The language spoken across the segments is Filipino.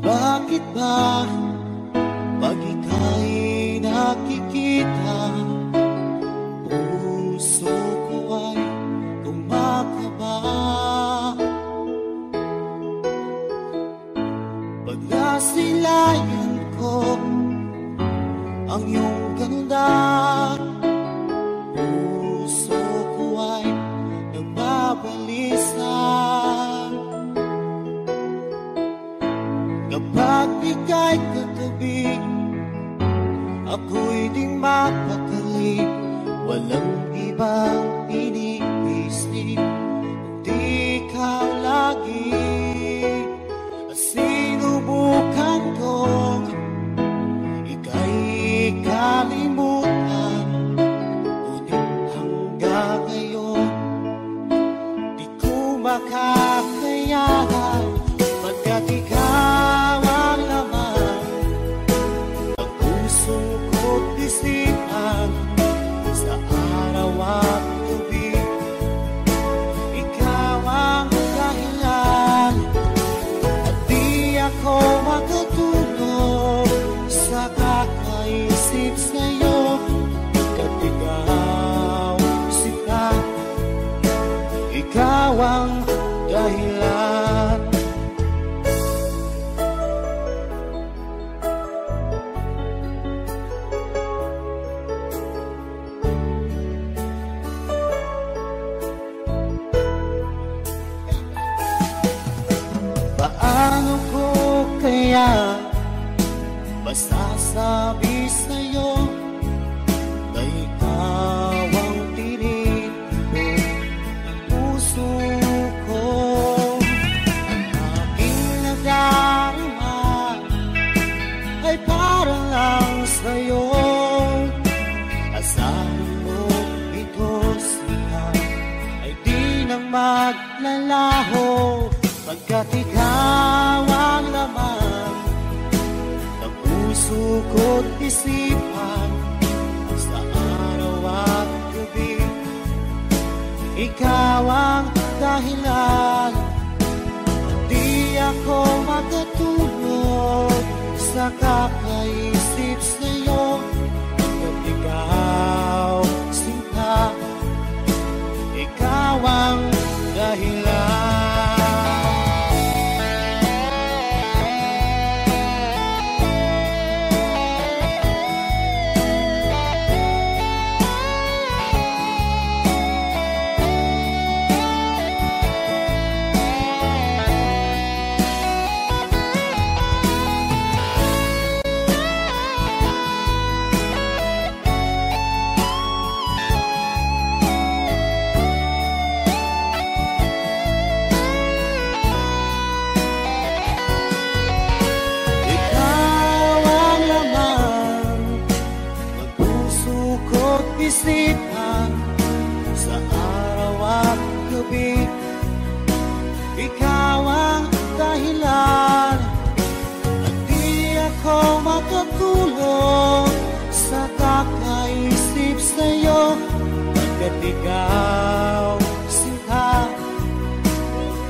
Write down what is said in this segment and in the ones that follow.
Bakit ba pag ika'y nakikita, puso ko ay kumakaba? Pag nasilayan ko ang iyong ganda, puso ko ay nagbabalisa. Kapag ika'y katabi, ako'y di mapakali. Walang ibang iniisip, kundi ikaw lagi. At sinubukan kong ika'y kalimutan, ngunit hanggang ngayon di ko makakayanan. Pagkat ikaw ang laman ng puso ko't isipan, sa araw at gabi ikaw ang dahilan. At di ako makatulog sa kakaisip sa'yo, pagkat ikaw sita, ikaw ang dahilan. Paano ko kaya masasabi sa'yo na ikaw ang tinitibok ng puso ko? Ang aking nadarama ay para lang sa'yo. Asahan mo ito siya ay di nang maglalaho, pagkat ikaw ang laman ng puso ko't isipan, sa araw at gabi ikaw ang dahilan. Di ako makatulog sa kakaisip sa'yo, pagkat ikaw sinta, ikaw ang dahilan. Isipan sa araw at gabi, ikaw ang dahilan. At di ako makatulog sa kakaisip sa'yo, pagkat ikaw sinta,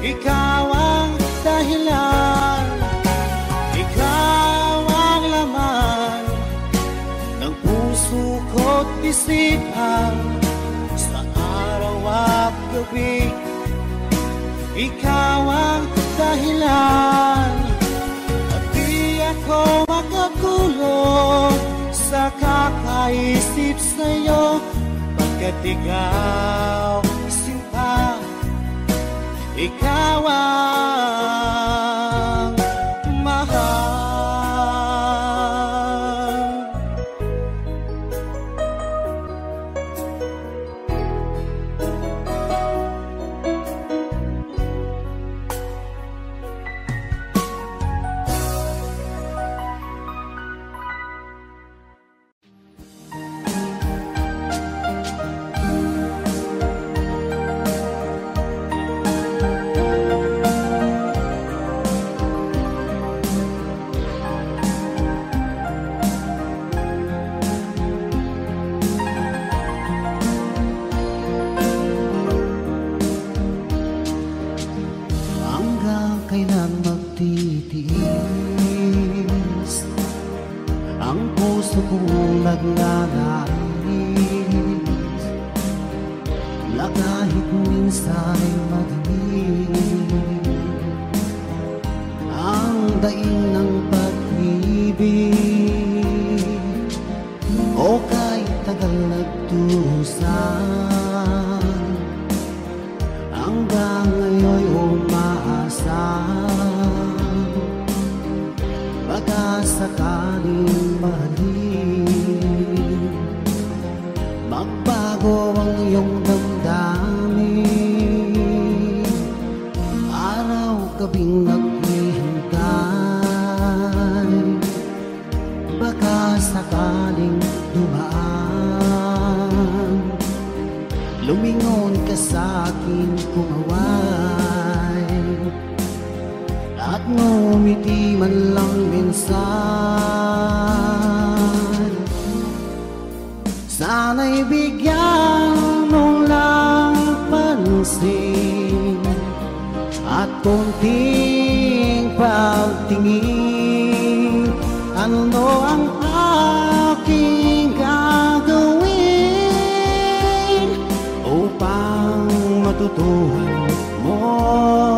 ikaw ang dahilan. Ikaw ang laman ng puso ko't isipan, sa araw at gabi ikaw ang dahilan. At di ako makatulog sa kakaisip sa'yo, pagkat ikaw sinta, ikaw ang mahal. puso kong nagnanais na kahit minsan'y madilim ang daing ng pag-ibig o kahit tagal nagtusan hanggang ngayon'y umaasa baka sakaling mahalin magbago ang iyong damdamin araw-gabing naghihintay baka sakaling dumaan lumingon ka sa akin kumaway at ngumiti man lang minsan sana'y bigyan mo lang pansin at konting pagtingin ano ang aking gagawin upang matutuhan mong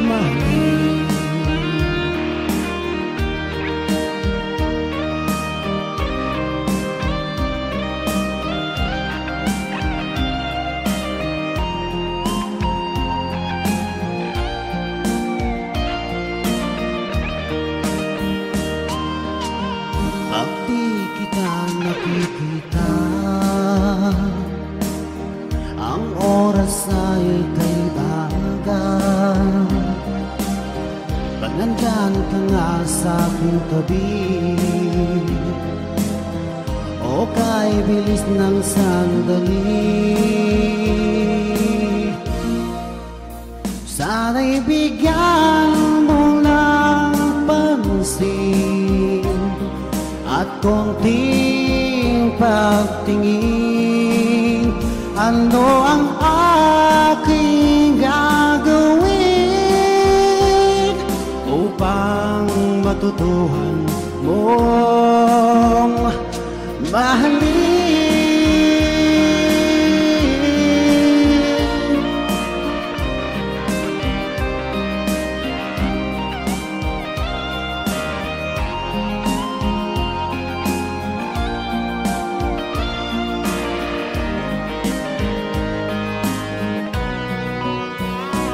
mahalin. Pag di kita nakikita ang oras ay kay bagal pag nandyan ka nga sa aking tabi o kay bilis ng sandali sana'y bigyan mo lang pansin at konting pagtingin ano ang aking gagawin upang matutuhan mong mahalin.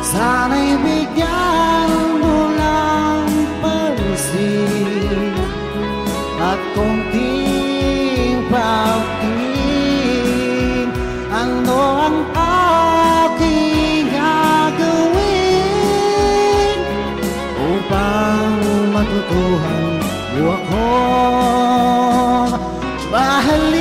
Sana'y bigyan mo lang pansin at konting pagtingin ano ang aking gagawin upang matutuhan mo akong mahalin.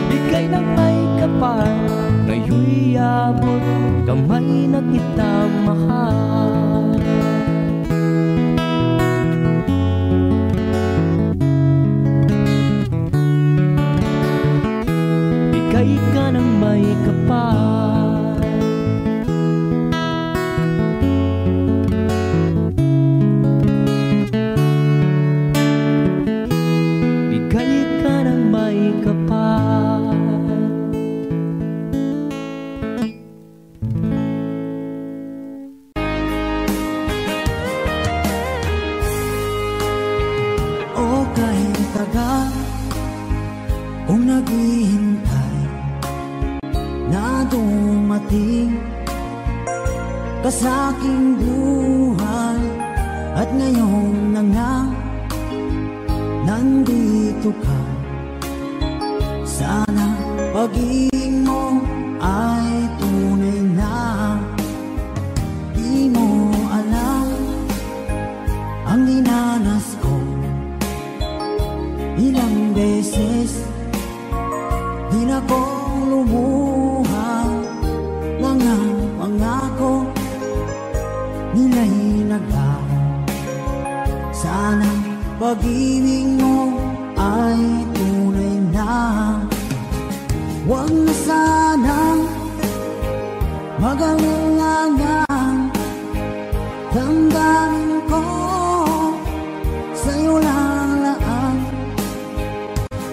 Bigay ng may kapal ngayon'y abot kamay na kita mahal. Bigay ka ng may kapal, bigay ka ng may kapal. O kahit tagal kung naghihintay na dumating ka sa aking buhay, at ngayon na nga nandito ka. Sana pag-ibig mo ay tunay na. Di mo alam ang dinanas ko, ilang beses din akong lumuha. Mga pangako nila'y naglaho. Sana pag-ibig mo ay tunay na. Huwag na sanang mag-alinlangan, damdamin ko sa'yo lang laan.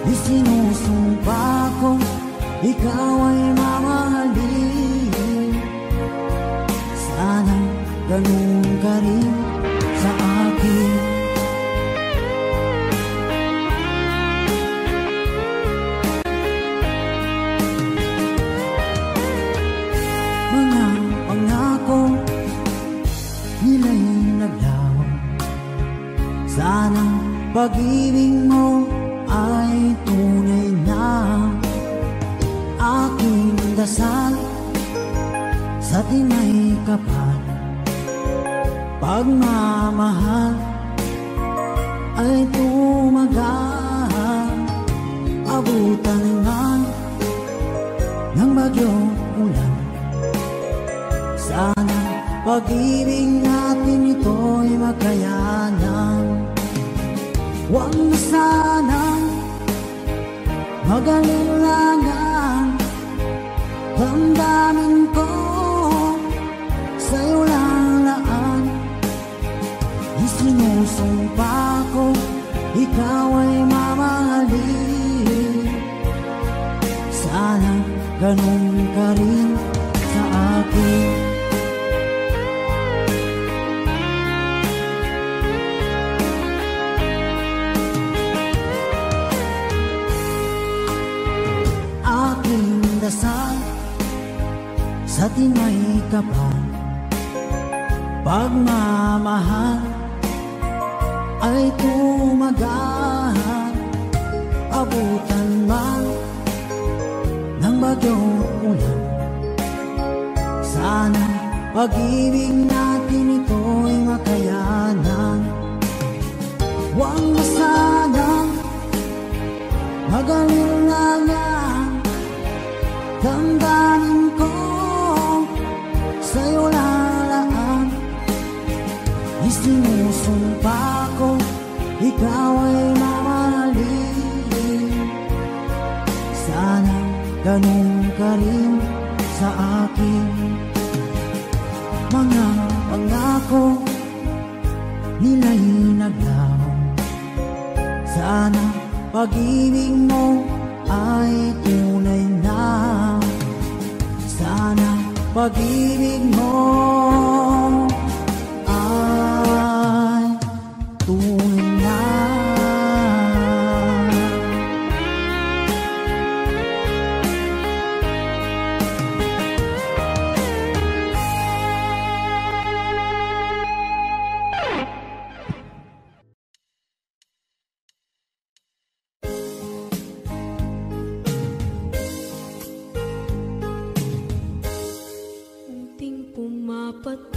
Isinusumpa ko ikaw ay mamahalin. Sana ganun ka rin sa akin. Mga pangako nila'y naglaho. Sana pag-ibig mo ay tunay na. Aking dasal sa tinay kapal, pagmamahal ay tumagal. Abutan man ng bagyong ulan, sana pag-ibig natin ito'y makayanan. Huwag na sanang mag-alinlangan, damdamin ko sa'yo lang laan. Isinusumpa ko ikaw ay mamahalin. Sana ganun ka rin sa akin. Aking dasal sa tinay kapal, pagmamahal ay tumagal. Abutan man ng bagyong ulan, sana pag-ibig natin ito'y makayanan. Huwag na sanang mag-alinlangan, damdamin ko sa'yo lalaan. Isinusumpa ko ikaw ay mamahalin. Sana ganun ka rin sa akin. Mga pangako nila'y naglaho. Sana pag-ibig mo ay tunay na. Sana pag-ibig mo ay tunay na. Unting pumapat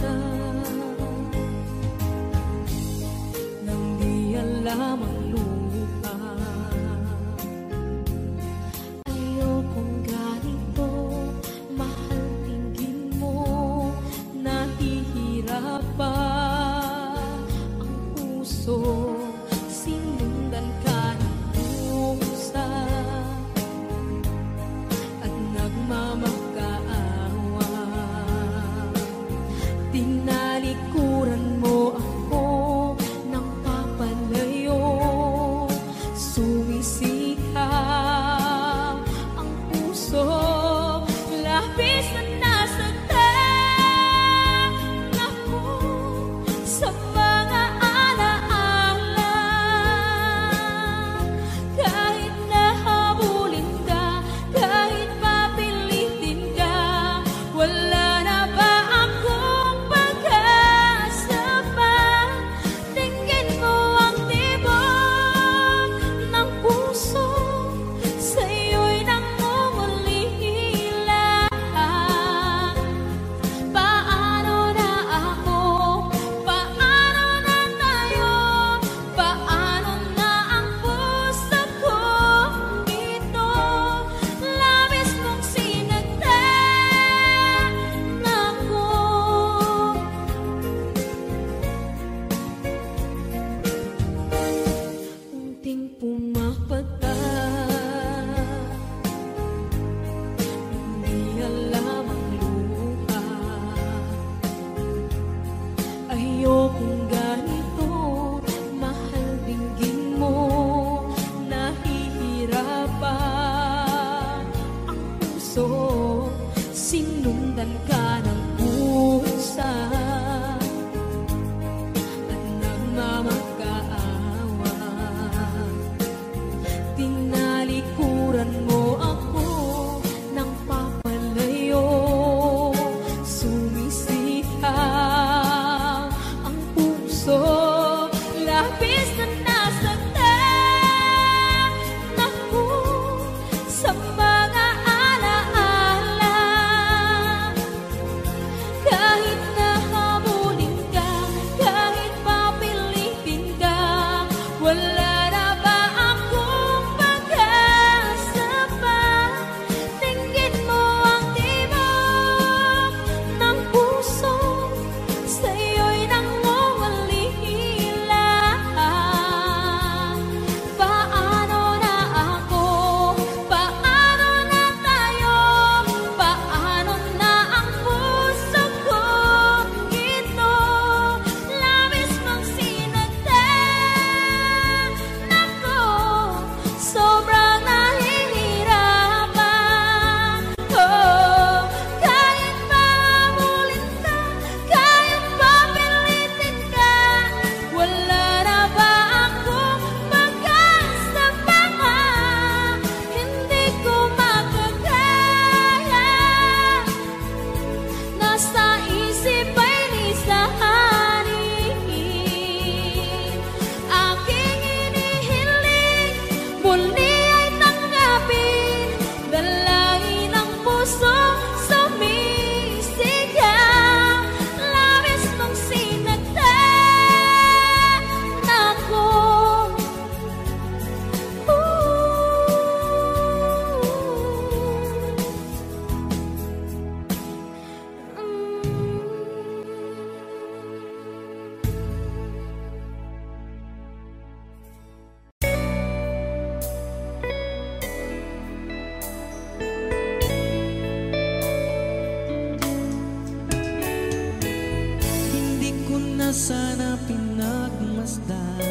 Sana pinagmasdan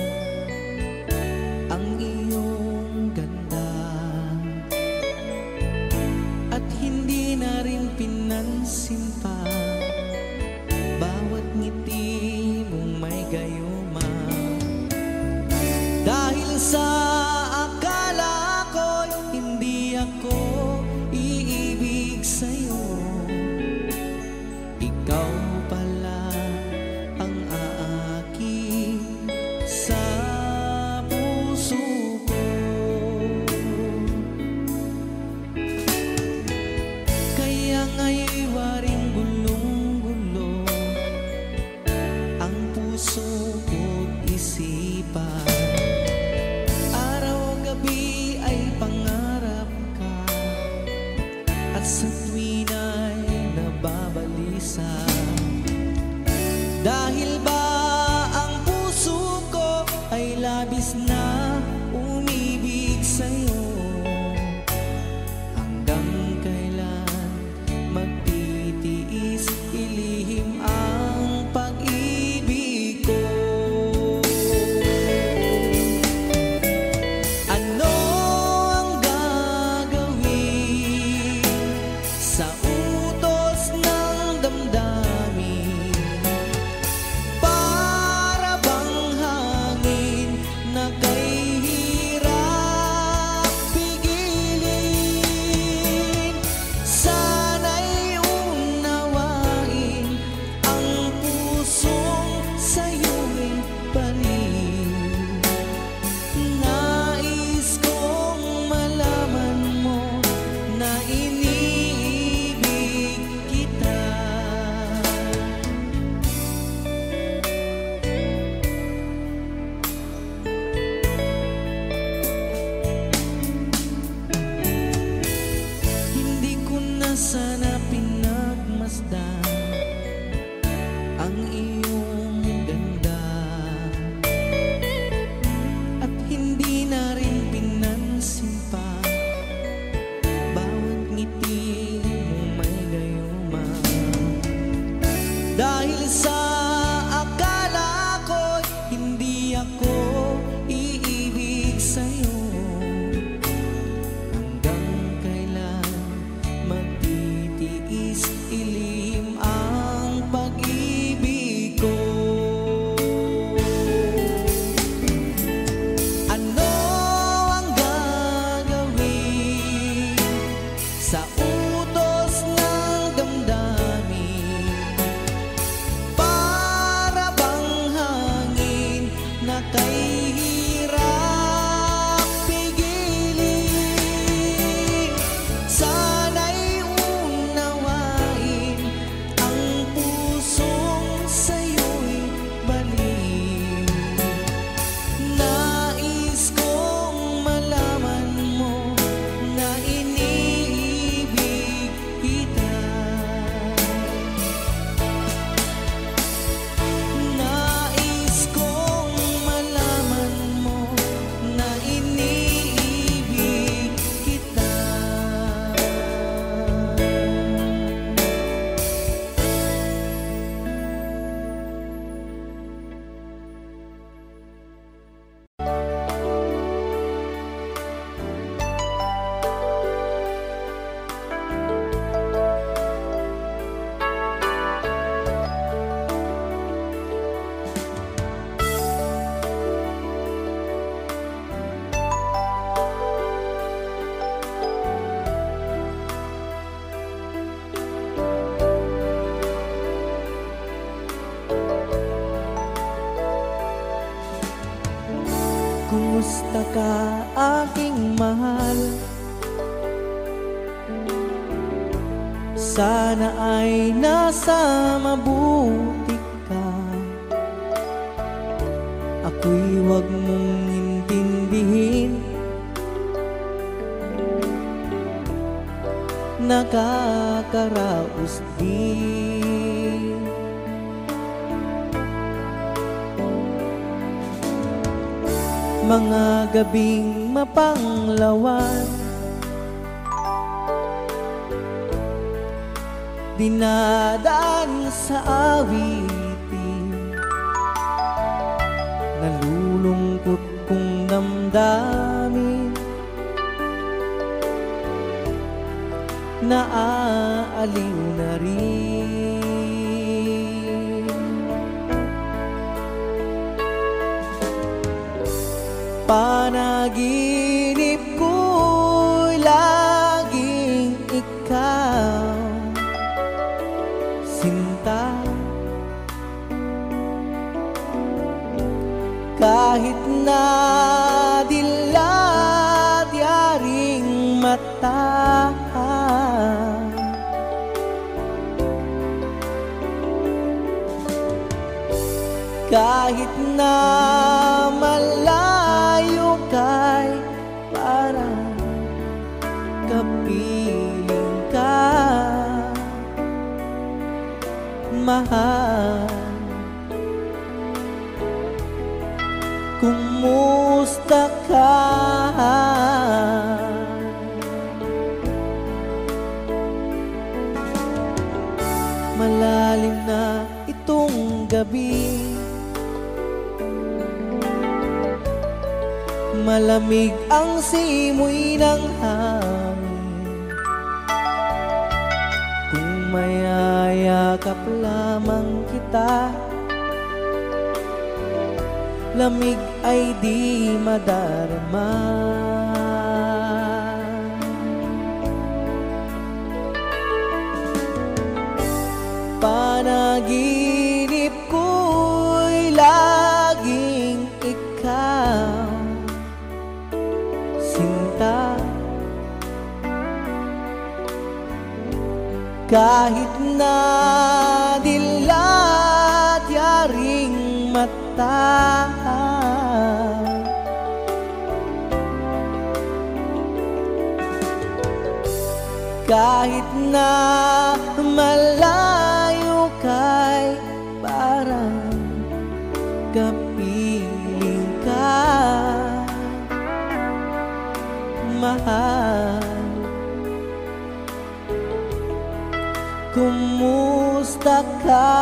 ang iyong ganda at hindi na rin pinansin pa bawat ngiti mong may gayuma. Dahil sa akala ko'y hindi ako iibig sa'yo, ikaw pala sa tuwina'y nababalisa. Dahil ba ang puso ko ay labis na umibig sa'yo? Hanggang kailan magtitiis ilihim ang pag-ibig ko? Ano ang gagawin sa utos Dahil sa akala ko hindi ako iibig sa'yo. Hanggang kailan magtitiis ilim ang pag-ibig ko. Ano ang gagawin sa utos ng damdamin? Para bang hangin na kay hirap pigilin. Sana'y unawain ang pusong sa'yo'y balik. Nais kong malaman mo na iniibig kita. Nais kong malaman mo na iniibig kita. Kumusta ka, aking mahal? Sana ay nasa mabuti ka. Ako'y huwag mong intindihin. Nakakaraos din. Mga gabing mapanglawan, dinadaan sa awitin. Nalulungkot kong damdamin, naaaliw na rin. Panaginip ko'y laging ikaw, sinta. Kahit na dilat yaring mata, kahit na malayo kay parang kapiling ka, mahal. Kumusta ka? Malalim na itong gabi, malamig ang simoy ng hangin. Kung mayayakap lamang kita, lamig ay di madarama. Panaginip ko'y laging ikaw, sinta. Kahit na dilat yaring mata, kahit na malayo kay parang kapiling ka, mahal. Kung kumusta ka?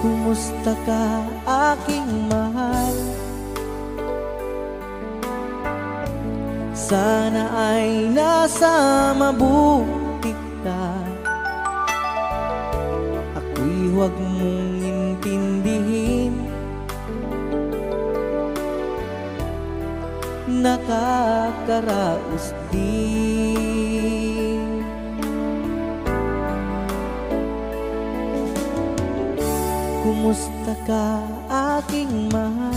Kumusta ka, aking mahal? Sana ay nasa mabuti ka. Ako'y huwag mong intindihin, nakakaraos din. Kumusta ka, aking mahal?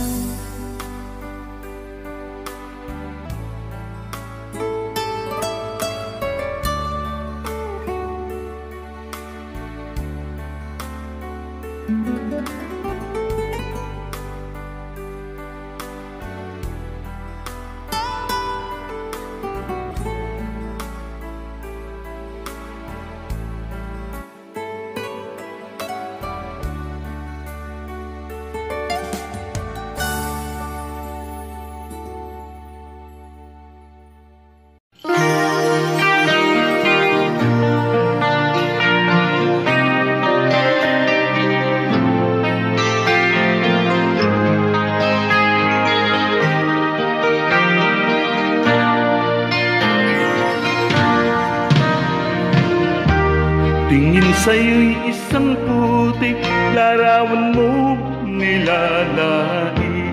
Tingin sa'yo'y isang putik, larawan mo nilalait.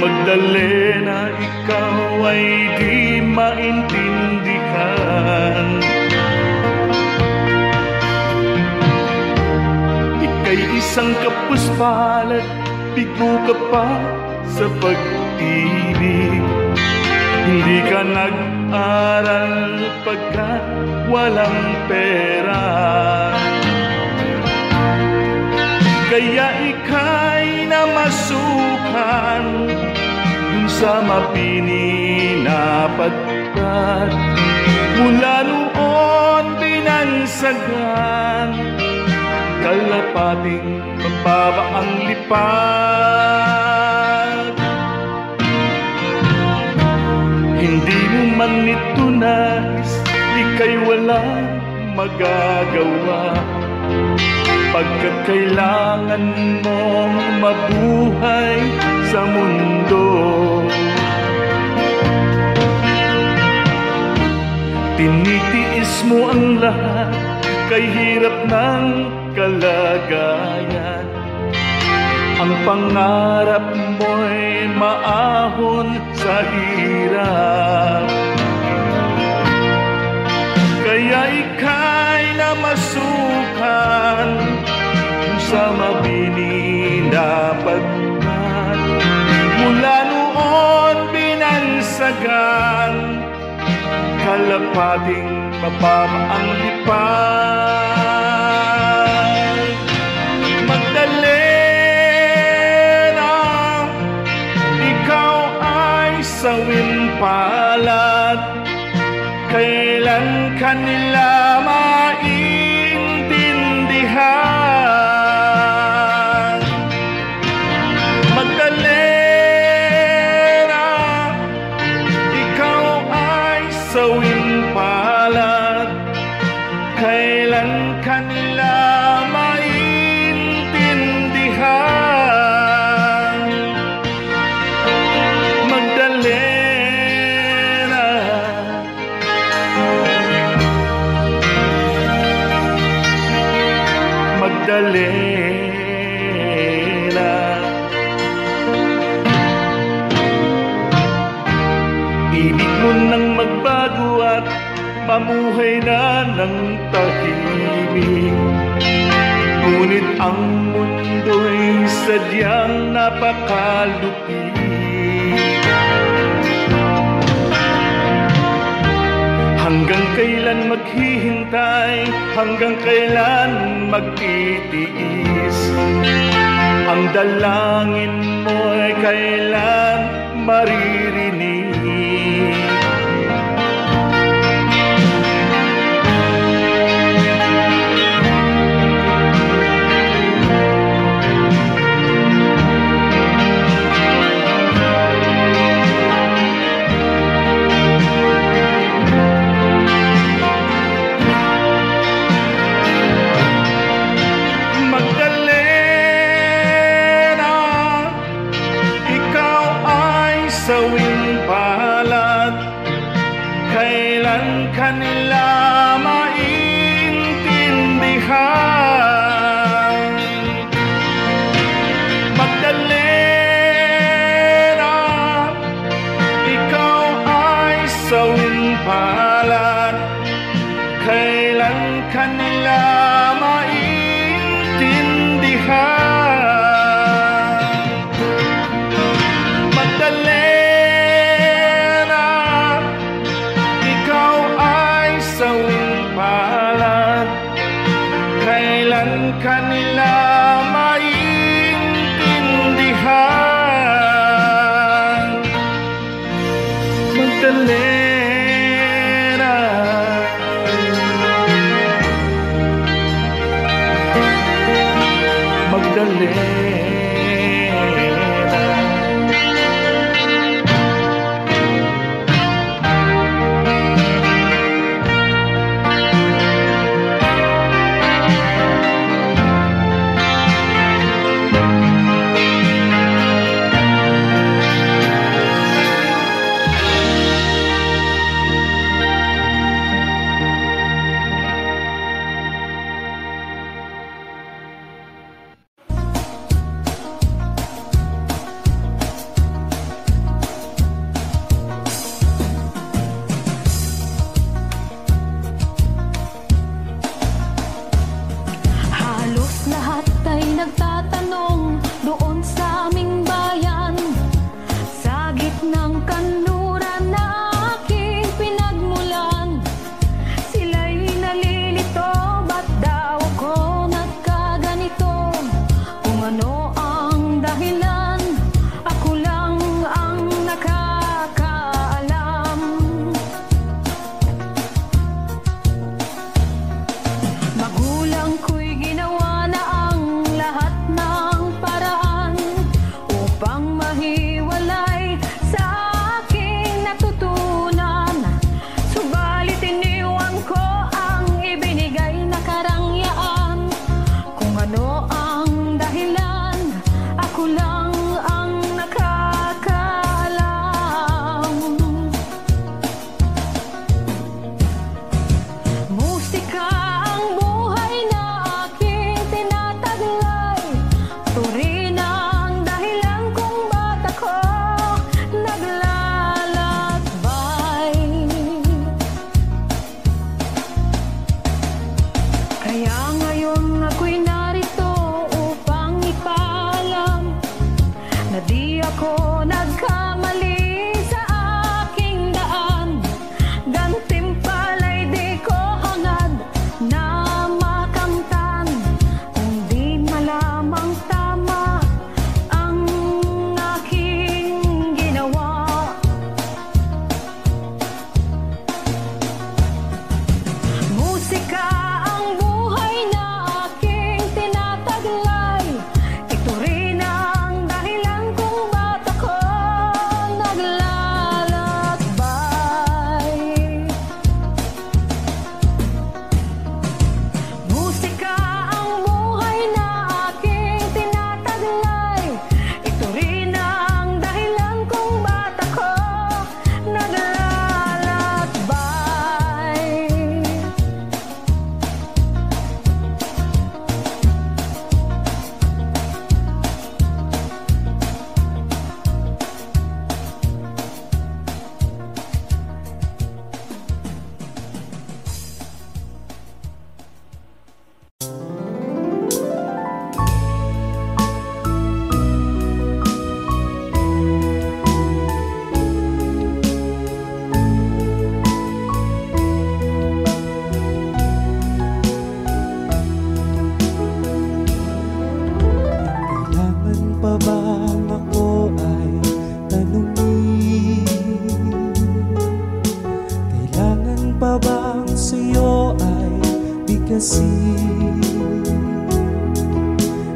Magdalena, ikaw ay di maintindihan. Ika'y isang kapus-palad, bigo ka pa sa pag-ibig. Hindi ka nag-aral pagkat walang pera, kaya ika'y namasukan dun sa mapininapadpad. Mula noon binansagan, kalapating mababa ang lipad. Hindi mo man ito nais, ika'y walang magagawa, pagkat kailangan mong mabuhay sa mundo. Tinitiis mo ang lahat, kay hirap ng kalagayan. Ang pangarap mo'y maahon sa hirap, kaya ika'y namasukan sa mabininapadpad. Mula noon binansagan, kalapating mababa ang lipad. Magdalena, ikaw ay sawin palad, kailan ka nila maintindihan? Magdalena, ikaw ay sawin palad, kailan ka nila maintindihan? Magdalena, Magdalena, ibig mo nang magbago at mamuhay na ng tahimik. Ngunit ang mundo'y sadyang napakalupit. Hanggang kailan maghihintay, hanggang kailan magtitiis? Ang dalangin mo'y kailan maririnig? kanila maintindihan. Magdalena, ikaw ay sawing palad, kailan kanila maintindihan. Magdalena, ikaw ay sawing palad, kailan kanila maintindihan. Magdalena, Magdalena.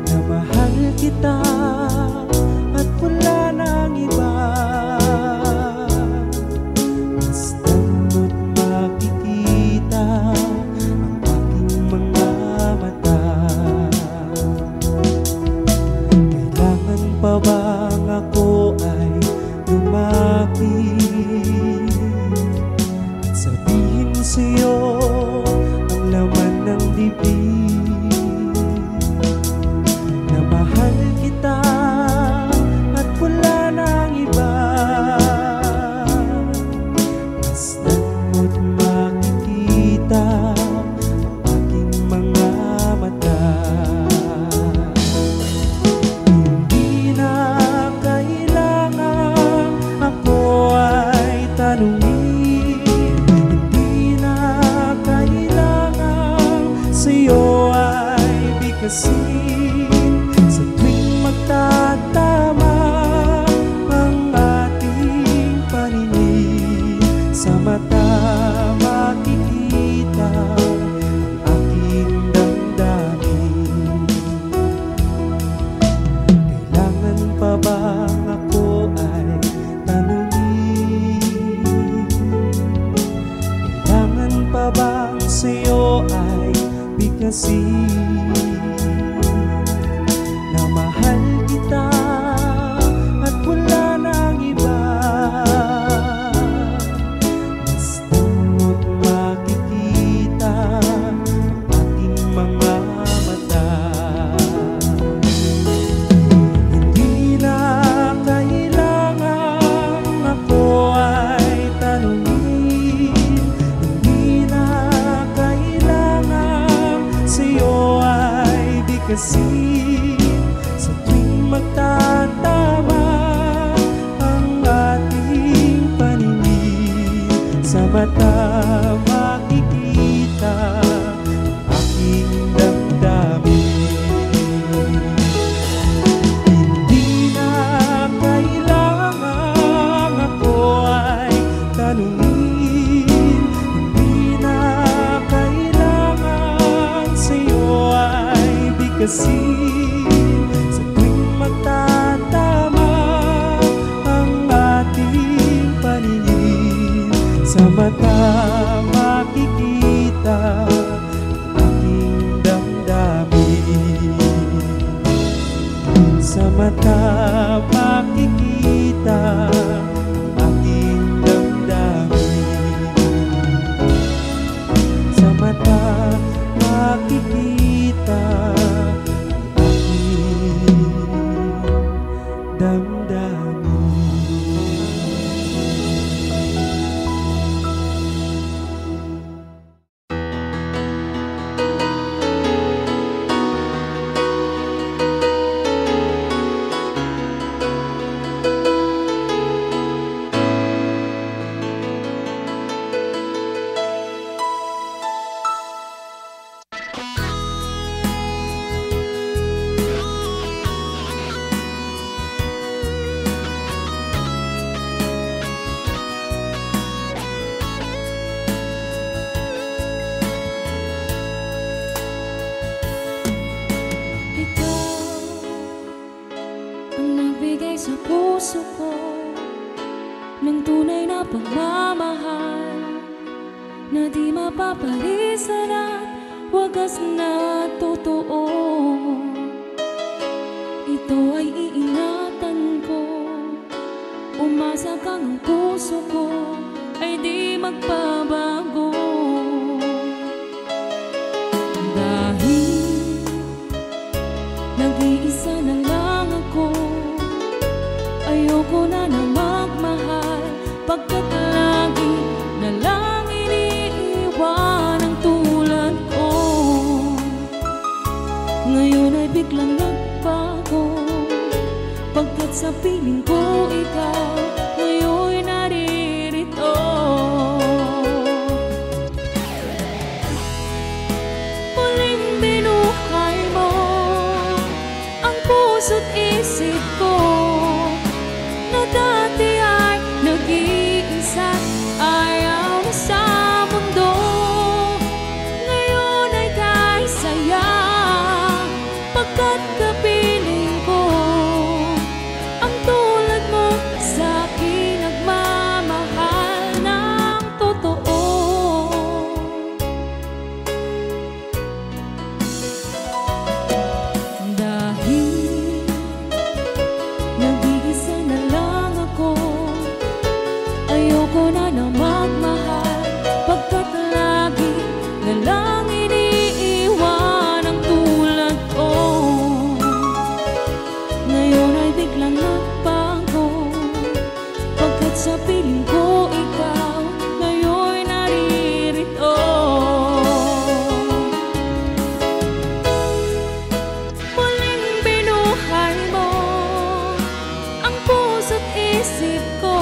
Na mahal kita at wala nang iba. Basta't makikita ang aking mga mata. Kailangan pa bang ako ay lumapit at sabihin sa'yo bigkasin na mahal kita at wala nang iba. Masdan mo't makikita ang aking mga mata. Hindi na kailangan ako ay tanungin, hindi na kailangan sa'yo ay bigkasin. Sa tuwing magtatama ang ating paningin, sa mata makikita ang aking damdamin. Hindi na kailangan ako ay tanungin, hindi na kailangan sa'yo ay bigkasin. Sa tuwing magtatama ang ating paningin, sa mata makikita ang aking damdamin. Sa mata makikita ang aking damdamin. Sa mata makikita ang aking damdamin. Sa puso ko ng tunay na pagmamahal na di mapapalisan at wagas na totoo. Ito ay iingatan ko, umasa kang ang puso ko ay di magbabago. Dahil nag-iisa na lang ako, ayoko na na magmahal, pagkat lagi na lang iniiwan ang tulad ko. Ngayon ay biglang nagbago, pagkat sa piling ko ikaw ngayon naririto. Muling binuhay mo ang puso't isip ko, na dati ay nag-iisa, ayaw na sa mundo. Ngayon ay kahit saya, pagkat kapiling ko ang tulad mo sa akin nagmamahal ng totoo. Dahil nag-iisa na lang ako, ayoko na na magmahal, pagkat lagi na lang iniiwan ang tulad ko. Ngayon ay biglang nagbago, pagkat sa piling ko ikaw ngayon naririto. Muling binuhay mo ang puso't isip ko,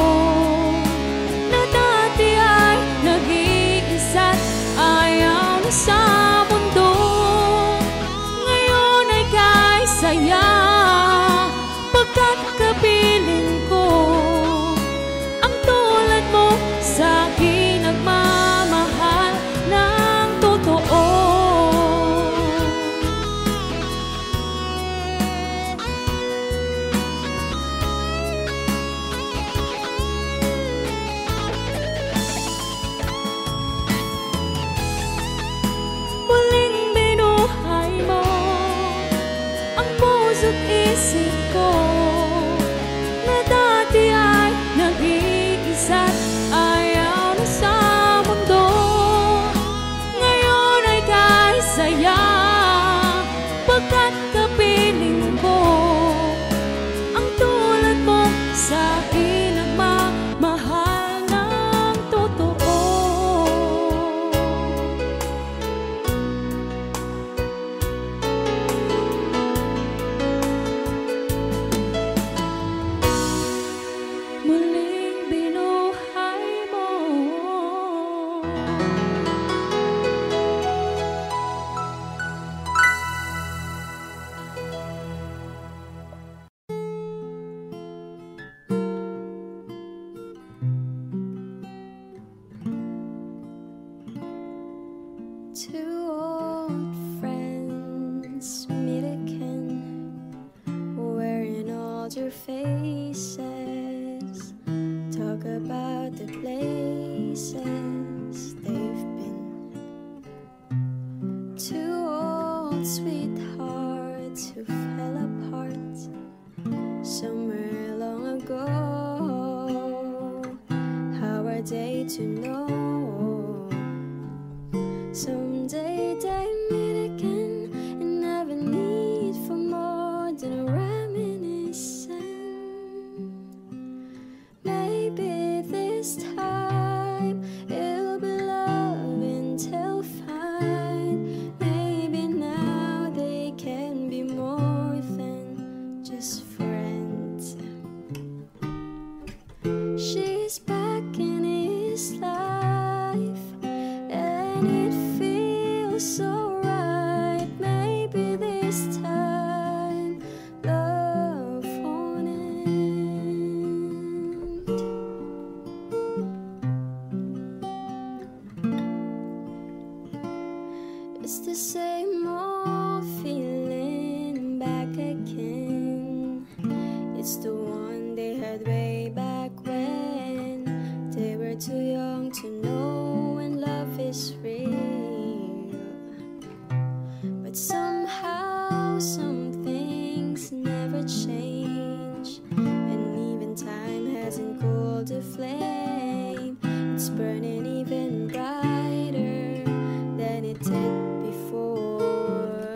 na dati about the places they've been. Two old sweethearts who fell apart somewhere long ago. How are they to know? Someday they meet again and have a need for more than a reminiscence. Maybe this time it'll be love until fine. Maybe now they can be more than just friends. She's back in his life and it feels so right. Maybe this time love won't end. It's the same old feeling back again. It's the one they had way back when they were too young to know when love is real. But somehow some things never change, and even time hasn't cooled the flame. It's burning even brighter than it did before.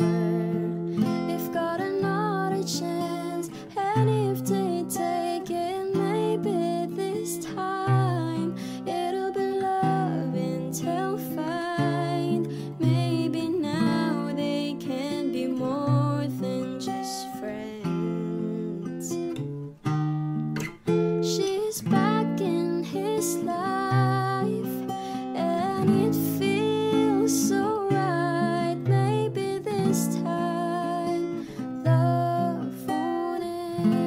They've got another chance, and if they take it, maybe this time it'll be love until fine. Maybe now they can be more than just friends. She's back in his life and it feels so right. Maybe this time love won't end.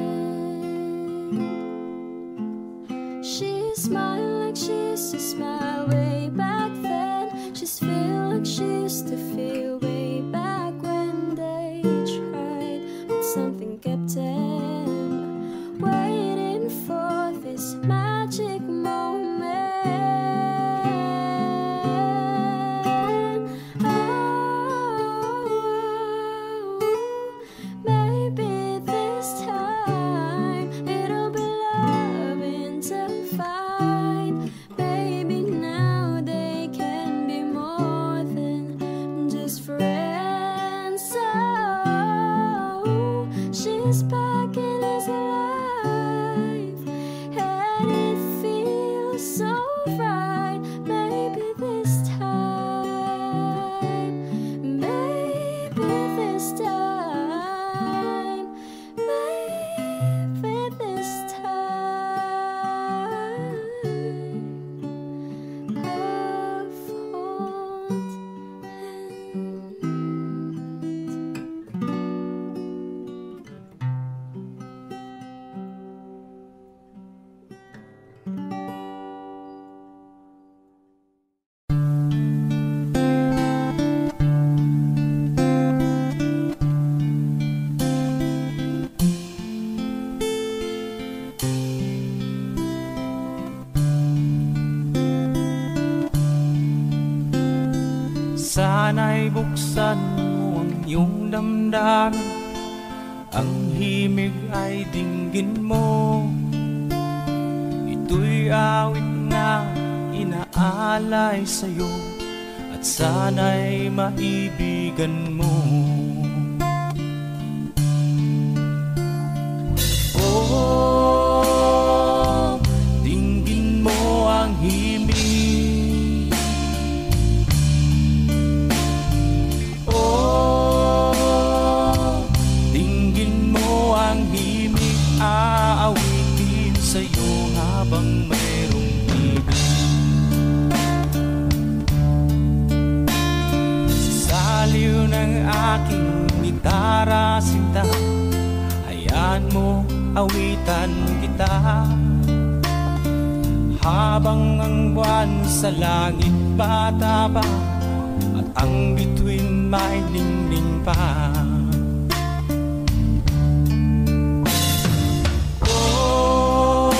She's smiling like she used to smile way back then. She's feeling like she used to feel way back when they tried, but something kept them waiting for this magic moment. Oh, maybe this time it'll be love until fine. Maybe now they can be more than just friends. So she's back in his life and it feels so right. Maybe this time, maybe this time, maybe this time love won't end. Sana'y buksan mo ang iyong damdamin, ang himig ay dinggin mo. Ito'y awit na inaalay sa'yo, at sana'y maibigan mo. Oh, dinggin mo ang himig. Oh, dinggin mo ang himig, aawitin sa'yo habang mayroong ibig. Sa saliw ng aking gitara, sinta, hayaan mo awitan kita. Habang ang buwan sa langit pataba, at ang bituin may ningning pa. Oh,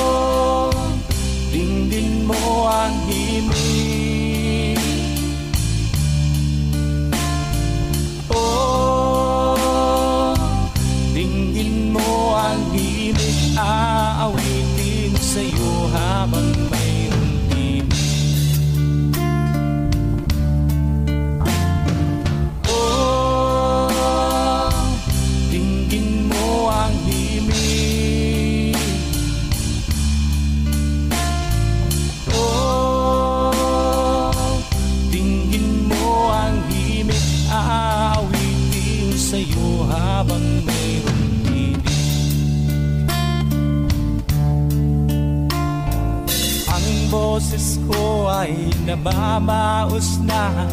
ko ay namamaos na,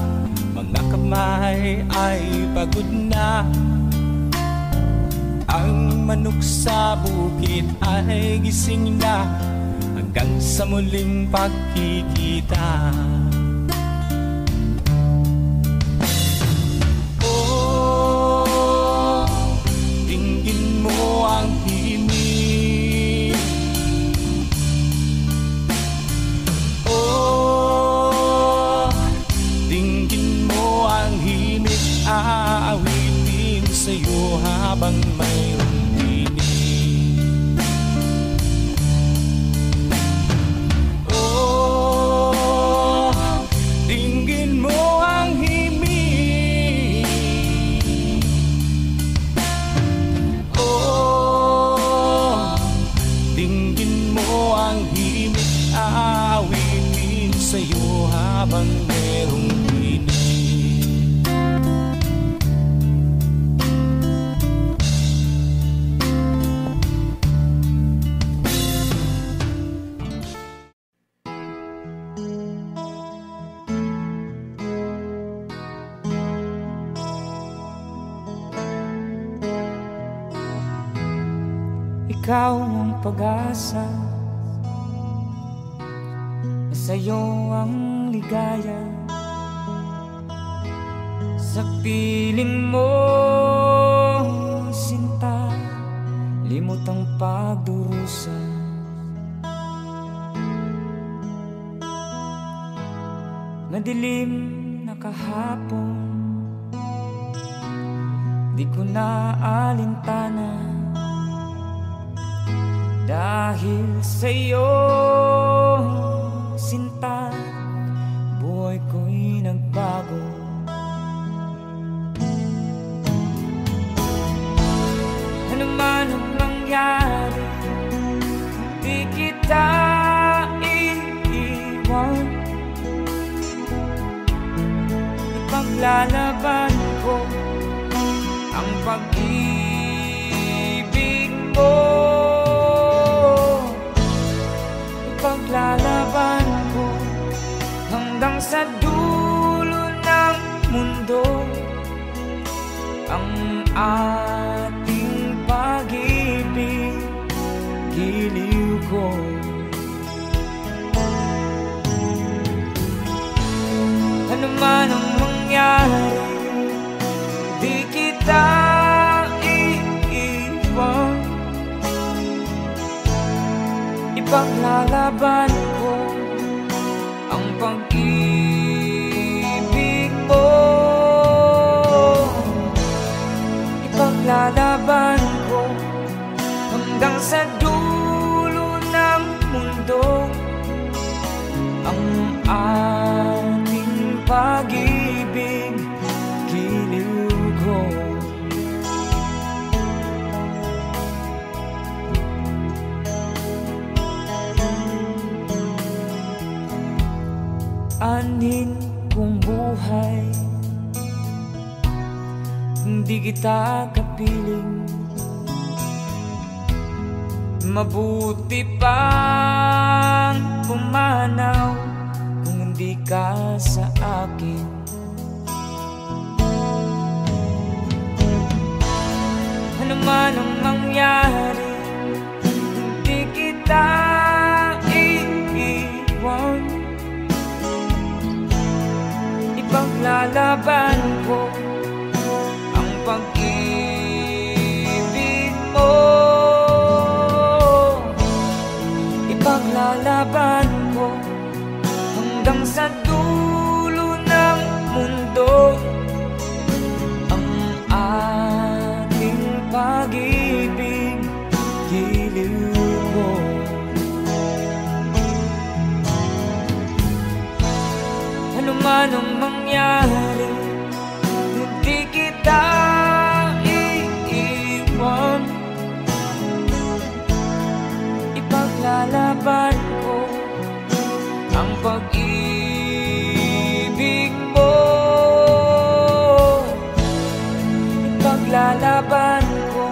mga kamay ay pagod na. Ang manok sa bukid ay gising na, hanggang sa muling pagkikita. Oh, dinggin mo ang himig. Oh, dinggin mo ang himig, aawitin sa'yo habang mayroong tinig. Oh, dinggin mo ang himig. Oh, dinggin mo ang himig, aawitin sa'yo habang mayroong tinig. Ikaw ang pag-asa, sa'yo ang ligaya. Sa piling mo, sinta, limot ang pagdurusa. Madilim na kahapon, di ko na alintana. Dahil sa'yo, sinta, buhay ko'y nagbago. Ano man ang mangyari, di kita iiwan. Ipaglalaban ko ang pag-ibig mo. Paglalaban ko hanggang sa dulo ng mundo, ang ating pag-ibig, giliw ko. Ano man ang mangyari, di kita iiwan. Ipaglalaban ko ang pag-ibig mo. Ipaglalaban ko hanggang sa dulo ng mundo, ang ating pag-ibig, giliw ko. Anin kong buhay, hindi kita kapiling. Mabuti pang pumanaw kung hindi ka sa akin. Ano man ang mangyari, hindi kita iiwan. Ipaglalaban ko ang pag-ibig mo. Ipaglalaban ko hanggang sa dulo ng mundo, ang ating pag-ibig, giliw ko. Ano man ang mangyari, hindi kita iiwan. Ipaglalaban ko ang pag-ibig mo. Ipaglalaban ko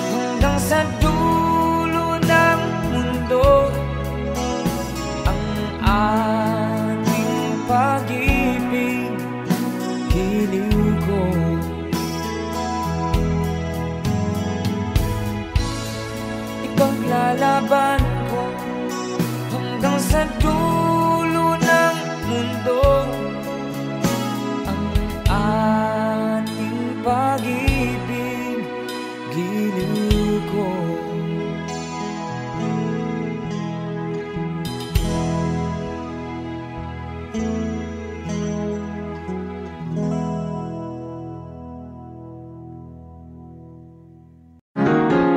hanggang sa dulo ng mundo, ang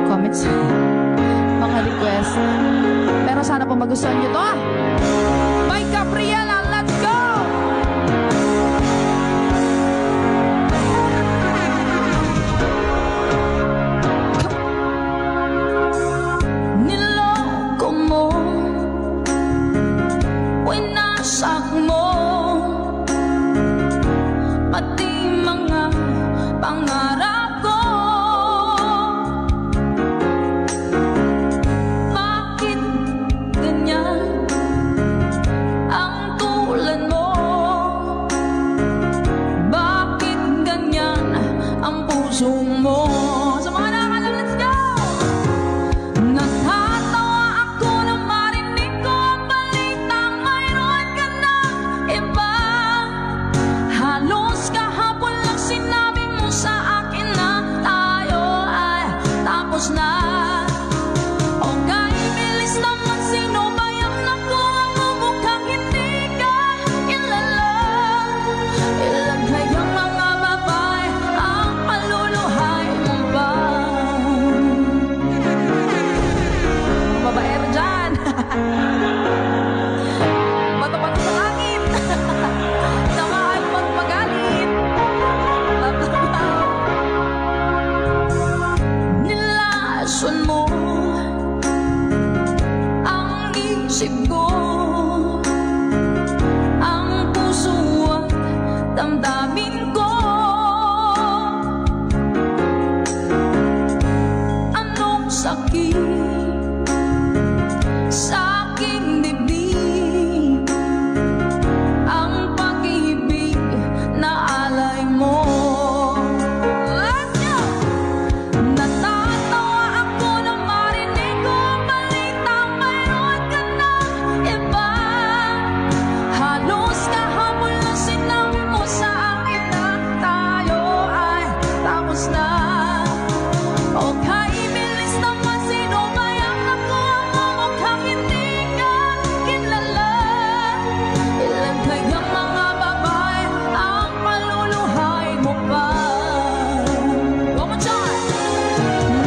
Comments, mga request. Pero sana po magustuhan nyo to. By Gabriela, let's go! Niloko mo, winasak mo, pati mga pangarap ko. Bakit ganyan ang tulad mo? Bakit ganyan ang puso mo? Sa mga nakakalam, let's go! Natatawa ako na marinig ko ang balitang mayroon ka ng iba. Halos kahapon lang sinabi mo sa akin na tayo ay tapos na. Okay, bilis naman, sino ba yung nakuha mo? Mukhang hindi ka kilala. Ilan kayang mga babae ang paluluhay mo ba? Babaero dyan. Bato-bato sa langit. Sama ay magpagalit. Nilason mo ang isip ko, ang puso at damdamin ko. Anong sakit sa aking dibdib, ang pag-ibig na alay mo. Let's go! Natatawa ako na marinig ko ang balitang mayroon ka ng iba. Halos kahapon lang sinabi mo sa akin na tayo ay tapos na. Okay, bilis naman, sino ba yung nakuha mo? Mukhang hindi ka kilala. Ilan kayang mga babae ang paluluhay mo pa? One more time!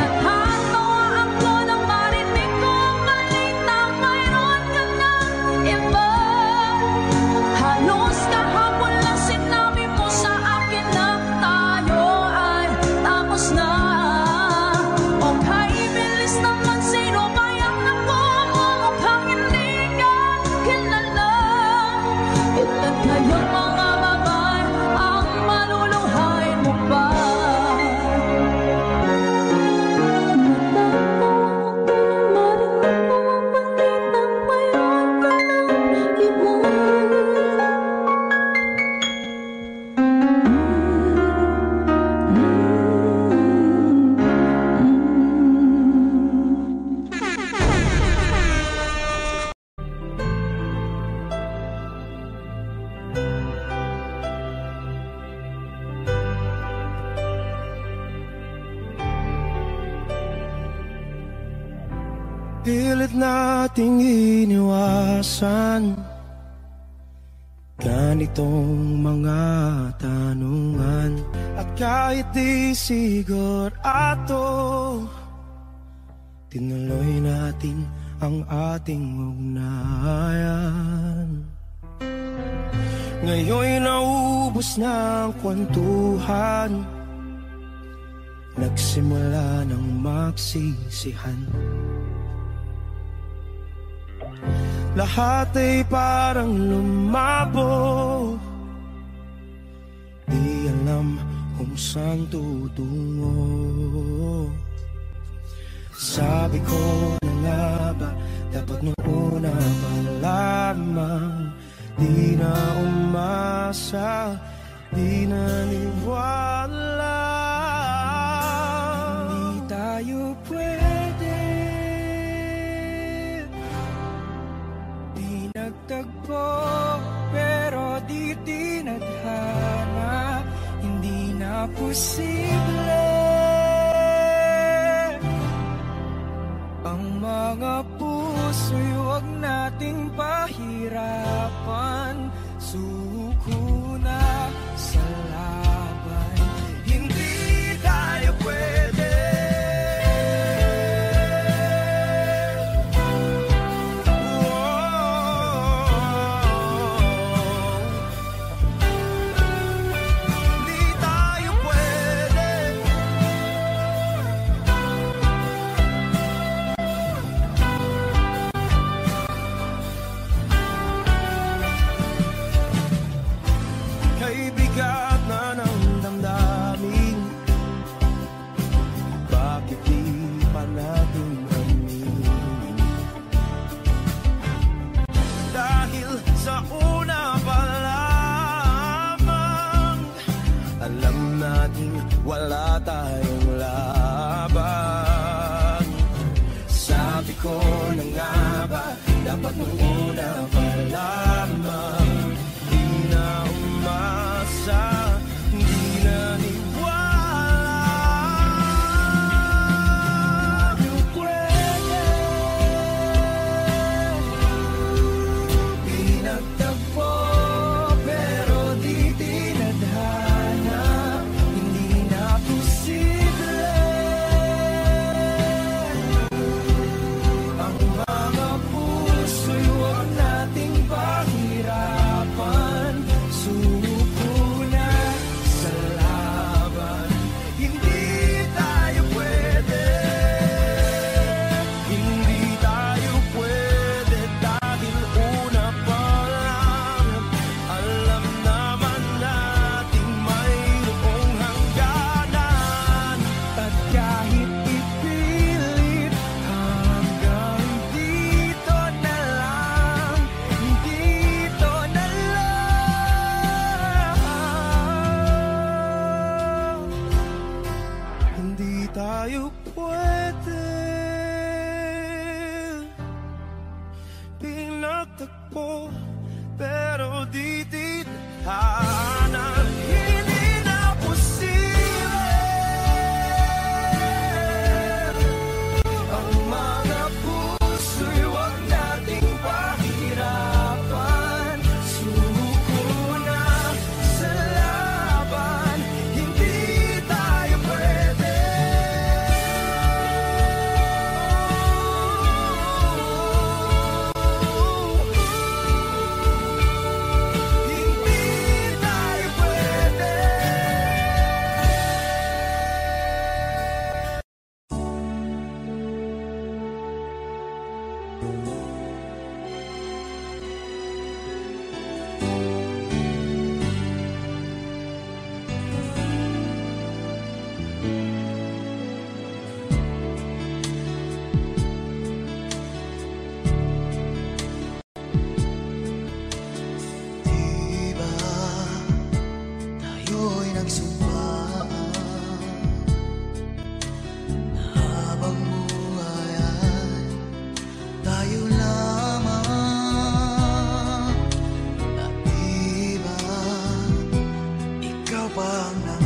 Natatawa ako nang marinig ko ang balitang mayroon ka ng iba. Halos kahapon lang sinabi mo sa akin na tayo ay tapos na. Okay, bilis naman, sino ba yung nakuha mo? Mukhang hindi ka kilala. Ilan kayang mga babae ang maluluhay mo pa? Pilit nating iniwasan ganitong mga tanungan. At kahit di sigurado, tinuloy natin ang ating ugnayan. Ngayon'y naubos na ang kwentuhan, nagsimula ng magsisihan. Lahat ay parang lumabo, di alam kung saan tutungo. Sabi ko na nga ba, dapat nung una pa lamang, di na umasa, di naniwala. Hindi tayo pwede, di nagtagpo, pero di tinadhana. Hindi na posible ang mga puso'y huwag nating pahirapan. suko na sa laban. Hindi tayo pwede. Bigat na ng damdamin, bakit di pa natin aminin? Dahil sa una pa lamang, alam natin wala tayong laban. Sabi ko na nga ba, dapat nung una pa lamang, hindi naniwala. Yung pwede, pinagtagpo pero di tinadhana. Hindi na posible ang mga puso'y huwag nating pahirapan. Tayo pwede, pinagtagpo pero di tinadhana. Hindi na posible ang mga puso'y huwag nating pahirapan. Suko na sa laban, hindi tayo pwede. Nasaan na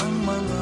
ang mga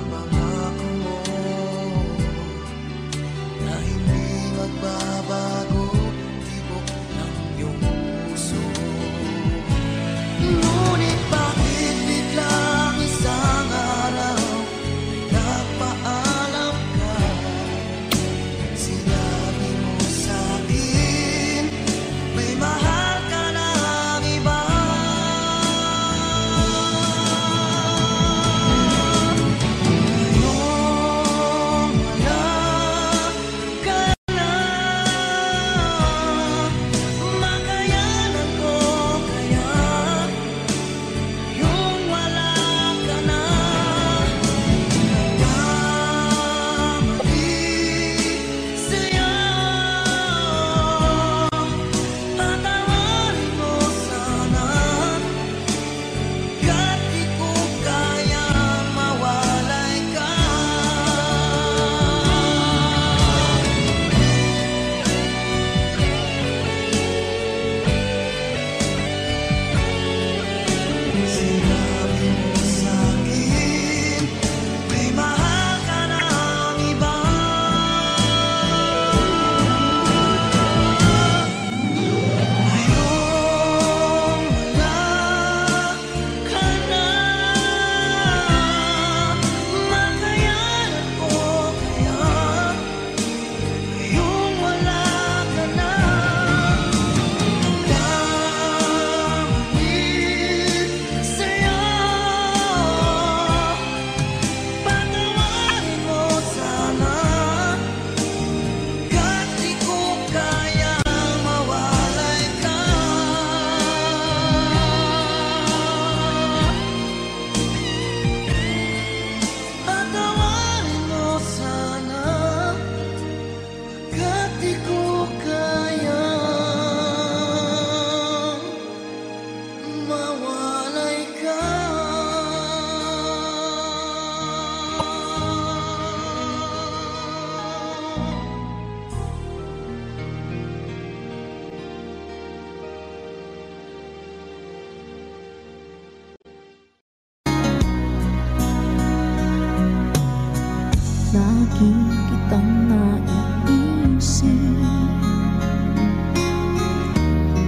lagi kitang naiisip.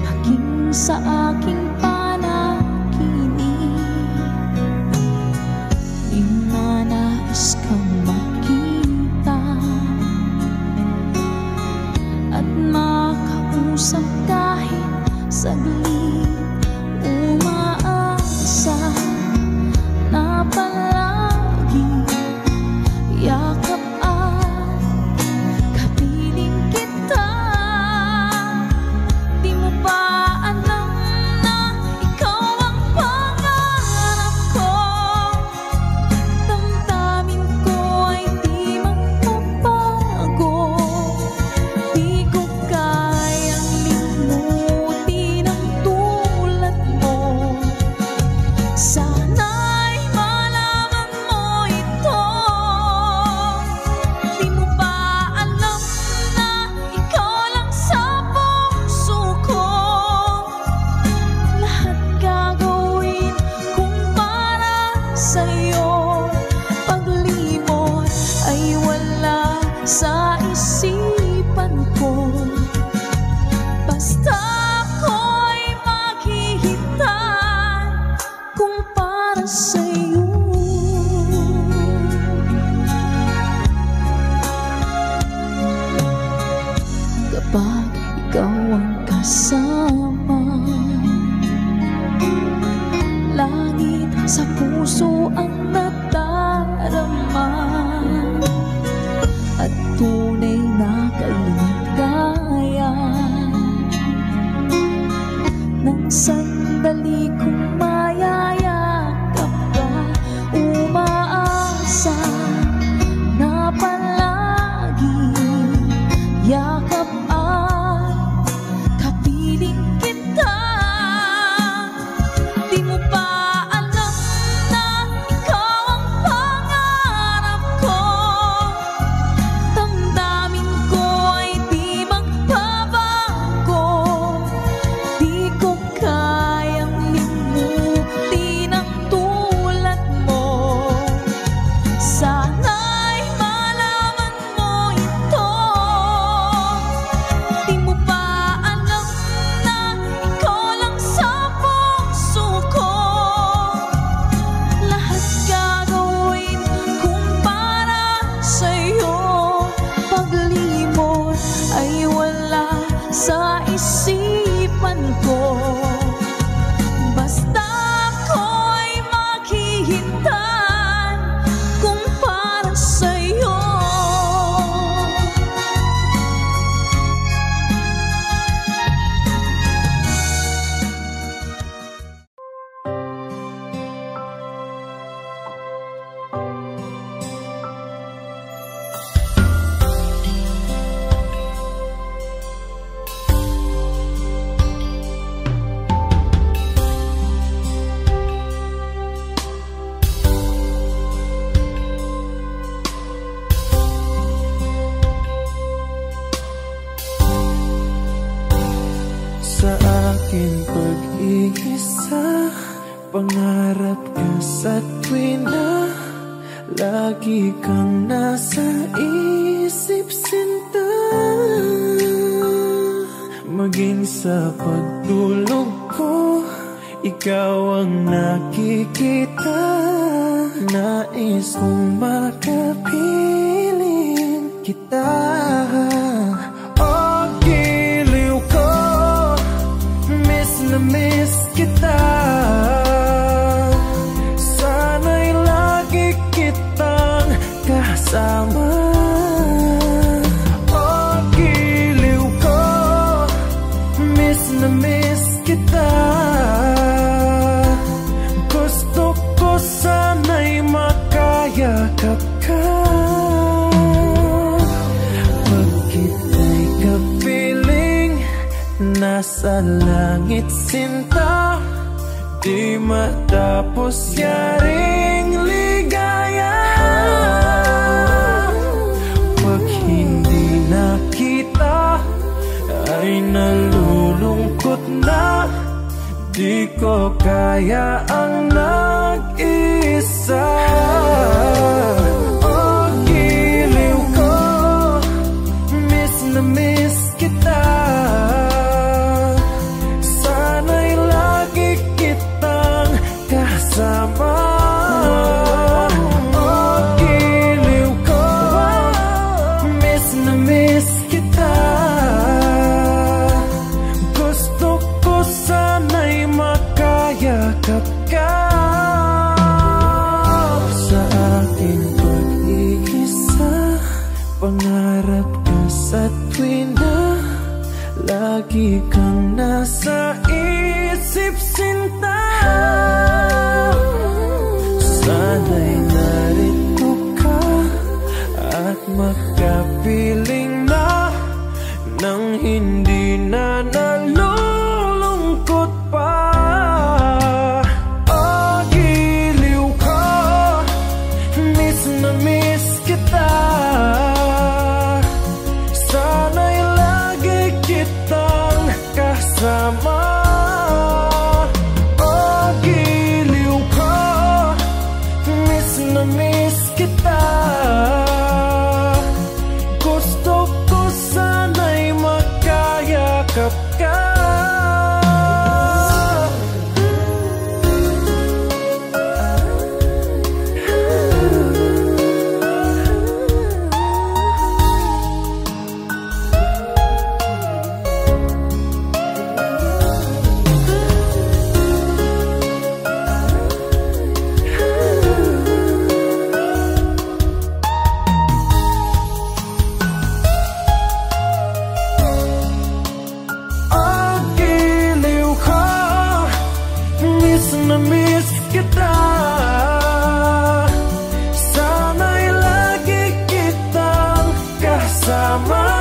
Maging sa aking panaginip, di na nais kang makita at makausap kahit saglit. Umaasa na palagi yakap at kapiling kita. Di mo ba alam na ikaw ang pangarap ko? Damdamin ko ay di magbabago. Di ko kayang limutin ang tulad mo. Sana'y malaman mo ito. Di mo ba alam na ikaw lang sa puso ko? Lahat gagawin kung para sa'yo. Paglimot ay wala sa isipan ko. Basta ako'y maghihintay kung para sa'yo. Kapag ikaw ang kasama, langit sa puso ang nadarama at tunay na kaligaya. Nang sandali kong mayayakap ka, umaasa na palagi yakap at kapiling kita. Di mo ba alam na ikaw ang pangarap ko? Damdamin ko ay di magbabago. Di ko kayang limutin ang tulad mo. Sana'y malaman mo ito. Di mo ba alam na ikaw lang sa puso ko? Lahat gagawin kung para sa'yo. Paglimot ay wala sa isipan ko. Basta ako'y maghihintay kung para sa'yo. Sa aking pag-iisa, pangarap ka sa tuwina. Lagi kang nasa isip, sinta. Maging sa pagtulog ko, ikaw ang nakikita. Nais kong makapiling kita. Oh, giliw ko, miss na miss kita. Sana'y lagi kitang kasama. Oh, giliw ko, miss na miss kita. Gusto ko sana'y makayakap ka. Pag kita'y kapiling, nasa langit sinta. Di matapos yaring ligaya. Pag hindi nakita, ay nalulungkot na. Di ko kaya ang nag-isa. Oh, giliw na miss kita. Sana'y lagi kitang kasama. Oh, giliw ko, miss na miss kita. Gusto ko sana'y makayakap ka. Na miss kita. Sana'y lagi kitang kasama.